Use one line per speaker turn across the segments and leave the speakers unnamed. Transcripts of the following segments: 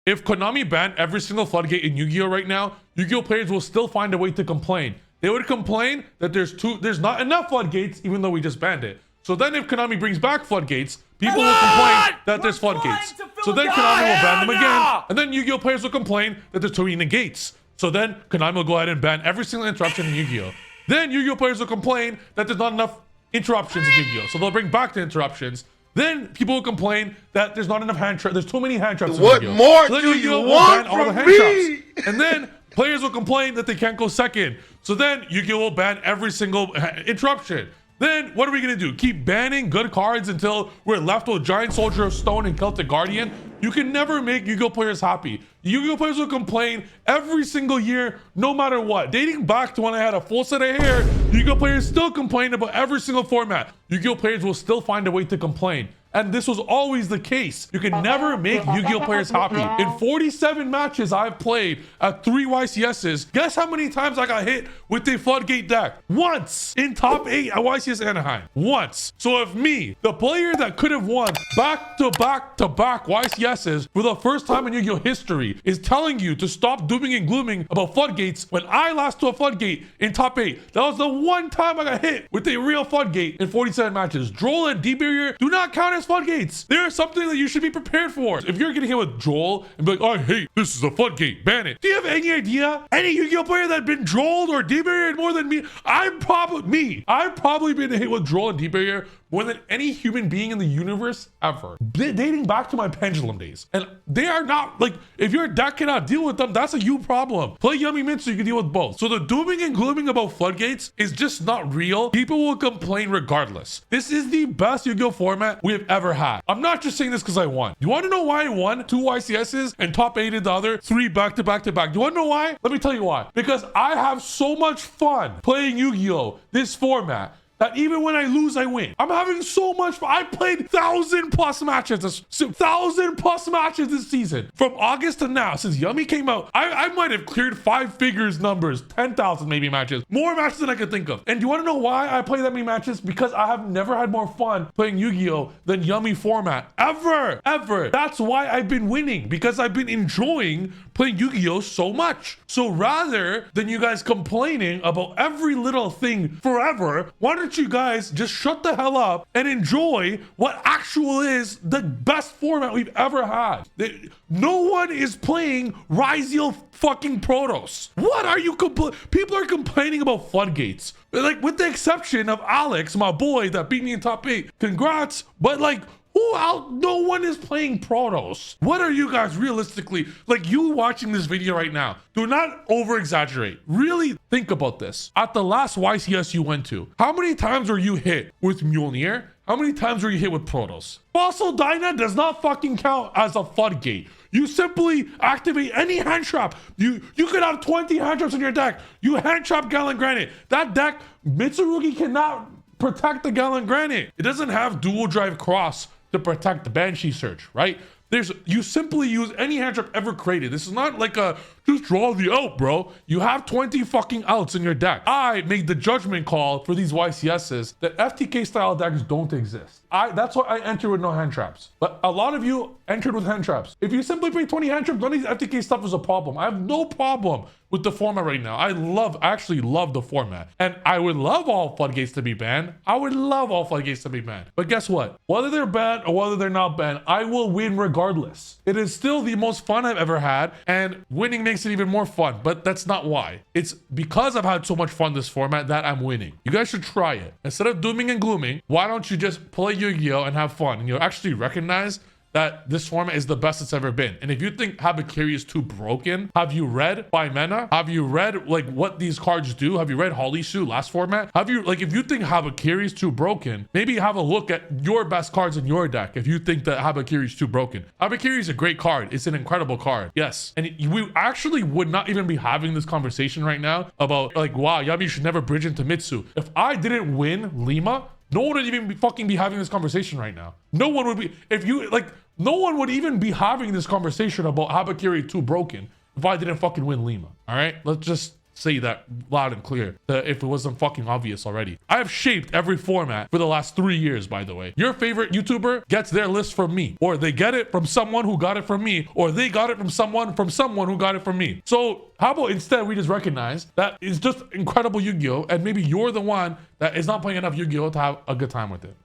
If Konami banned every single floodgate in Yu-Gi-Oh right now, Yu-Gi-Oh players will still find a way to complain. They would complain that there's not enough floodgates, even though we just banned it. So then if Konami brings back floodgates, people will complain that there's floodgates. So then Konami will ban them again, and then Yu-Gi-Oh players will complain that there's too many negates. So then Konami will go ahead and ban every single interruption in Yu-Gi-Oh. Then Yu-Gi-Oh players will complain that there's not enough interruptions in Yu-Gi-Oh. So they'll bring back the interruptions. Then people will complain that there's not enough hand traps. There's too many hand traps in Yu-Gi-Oh.
What more
so
do you want from me?
And then players will complain that they can't go second. So then Yu-Gi-Oh will ban every single interruption. Then what are we gonna do? Keep banning good cards until we're left with Giant Soldier of Stone and Celtic Guardian? You can never make Yu-Gi-Oh players happy. Yu-Gi-Oh players will complain every single year, no matter what. Dating back to when I had a full set of hair, Yu-Gi-Oh players still complain about every single format. Yu-Gi-Oh players will still find a way to complain. And this was always the case. You can never make Yu-Gi-Oh players happy. In 47 matches I've played at 3 YCSs, guess how many times I got hit with the floodgate deck? Once! In top 8 at YCS Anaheim. Once. So if me, the player that could have won back-to-back-to-back YCSs for the first time in Yu-Gi-Oh history, is telling you to stop dooming and glooming about floodgates when I lost to a floodgate in top 8. That was the one time I got hit with a real floodgate in 47 matches. Droll and D-Barrier do not count as floodgates. There is something that you should be prepared for. If you're getting hit with Droll and be like, oh, I hate this is a floodgate, ban it. Do you have any idea? Any Yu-Gi-Oh player that had been Drolled or D-Barriered more than me? I've probably been hit with Droll and D-Barrier more than any human being in the universe ever. Dating back to my Pendulum days. And they are not, like, if your deck cannot deal with them, that's a you problem. Play Yummy Mint so you can deal with both. So the dooming and glooming about floodgates is just not real. People will complain regardless. This is the best Yu-Gi-Oh format we have ever had. I'm not just saying this because I won. You want to know why I won 2 YCSs and top 8 in the other 3 back-to-back-to-back? Do you want to know why? Let me tell you why. Because I have so much fun playing Yu-Gi-Oh, this format, that even when I lose, I win. I'm having so much fun. I played 1,000+ matches, 1,000+ matches this season. From August to now, since Yummy came out, I might have cleared 5 figures numbers, 10,000 maybe matches, more matches than I could think of. And do you want to know why I play that many matches? Because I have never had more fun playing Yu-Gi-Oh than Yummy format, ever. That's why I've been winning, because I've been enjoying playing Yu-Gi-Oh so much. So rather than you guys complaining about every little thing forever, why don't you guys just shut the hell up and enjoy what actual is the best format we've ever had? No one is playing Ryziel fucking Protoss. What are you people are complaining about floodgates. Like, with the exception of Alex, my boy that beat me in top 8. Congrats, but like, who else? No one is playing Protoss. What are you guys realistically, like, you watching this video right now, do not over exaggerate. Really think about this. At the last YCS you went to, how many times were you hit with Mjolnir? How many times were you hit with Protoss? Fossil Dyna does not fucking count as a floodgate. You simply activate any hand trap. You could have 20 hand traps in your deck. You hand trap Galen Granite. That deck, Mitsurugi cannot protect the Galen Granite. It doesn't have dual drive cross to protect the Banshee Search, right? You simply use any hand trap ever created. This is not like a just draw the out, bro. You have 20 fucking outs in your deck. I made the judgment call for these YCSs that FTK style decks don't exist. That's why I entered with no hand traps. But a lot of you entered with hand traps. If you simply play 20 hand traps, none of these FTK stuff is a problem. I have no problem with the format right now. I actually love the format. And I would love all floodgates to be banned. But guess what? Whether they're banned or whether they're not banned, I will win regardless. It is still the most fun I've ever had, and winning makes it even more fun, but that's not why. It's because I've had so much fun this format that I'm winning. You guys should try it. Instead of dooming and glooming, why don't you just play Yu-Gi-Oh and have fun? And you'll actually recognize that this format is the best it's ever been. And if you think Habakiri is too broken, have you read Bimena? Have you read like what these cards do? Have you read Holly Sue last format? Have you, like, if you think Habakiri is too broken, maybe have a look at your best cards in your deck if you think that Habakiri is too broken. Habakiri is a great card. It's an incredible card. Yes. And we actually would not even be having this conversation right now about like, wow, Yami should never bridge into Mitsu. If I didn't win Lima, no one would even be having this conversation right now. No one would be, no one would even be having this conversation about Habakiri too broken if I didn't fucking win Lima. All right, let's just say that loud and clear if it wasn't fucking obvious already. I have shaped every format for the last 3 years, by the way. Your favorite YouTuber gets their list from me, or they get it from someone who got it from me, or they got it from someone who got it from me. So how about instead we just recognize that it's just incredible Yu-Gi-Oh, and maybe you're the one that is not playing enough Yu-Gi-Oh to have a good time with it.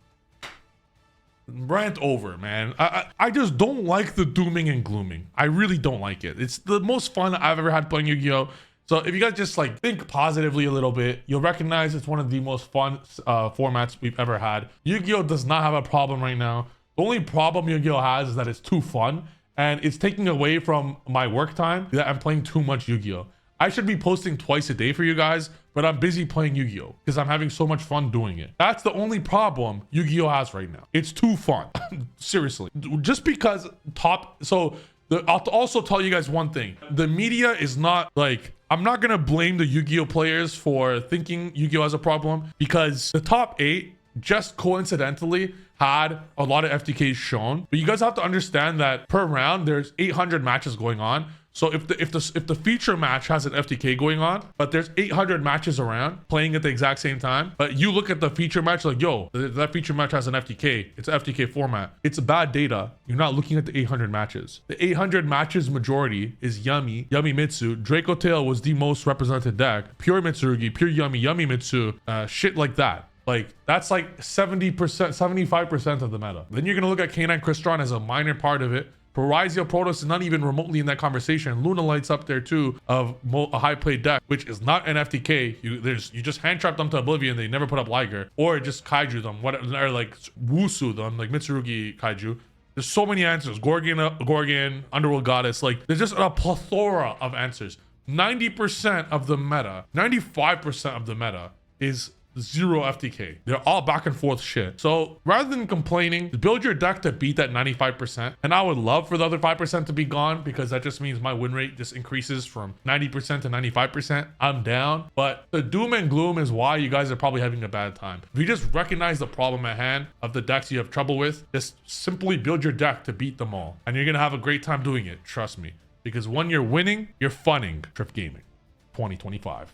Rant over, man. I just don't like the dooming and glooming. I really don't like it. It's the most fun I've ever had playing Yu-Gi-Oh. So if you guys just like think positively a little bit, you'll recognize it's one of the most fun formats we've ever had. Yu-Gi-Oh does not have a problem right now. The only problem Yu-Gi-Oh has is that it's too fun and it's taking away from my work time that I'm playing too much Yu-Gi-Oh. I should be posting twice a day for you guys, but I'm busy playing Yu-Gi-Oh because I'm having so much fun doing it. That's the only problem Yu-Gi-Oh has right now. It's too fun. Seriously. Just because I'll also tell you guys one thing. The media is not like, I'm not going to blame the Yu-Gi-Oh players for thinking Yu-Gi-Oh has a problem, because the top 8 just coincidentally had a lot of FTKs shown. But you guys have to understand that per round, there's 800 matches going on. So if the feature match has an FTK going on, but there's 800 matches around playing at the exact same time, but you look at the feature match like, yo, that feature match has an FTK. It's an FTK format. It's bad data. You're not looking at the 800 matches. The 800 matches majority is Yami Mitsu. Draco Tail was the most represented deck. Pure Mitsurugi, pure Yami Mitsu, shit like that. Like, that's like 70%, 75% of the meta. Then you're gonna look at K9 Crystron as a minor part of it. Parizia Protoss is not even remotely in that conversation. Luna Light's up there too, of a high played deck, which is not an FTK. You just hand trap them to oblivion. They never put up Liger, or just kaiju them, or like Wusu them, like Mitsurugi kaiju. There's so many answers. Gorgon, Underworld Goddess. Like, there's just a plethora of answers. 90% of the meta, 95% of the meta is 0 FTK. They're all back and forth shit. So rather than complaining, build your deck to beat that 95%. And I would love for the other 5% to be gone, because that just means my win rate just increases from 90% to 95%. I'm down. But the doom and gloom is why you guys are probably having a bad time. If you just recognize the problem at hand of the decks you have trouble with, just simply build your deck to beat them all. And you're going to have a great time doing it. Trust me. Because when you're winning, you're funning. Trif Gaming 2025.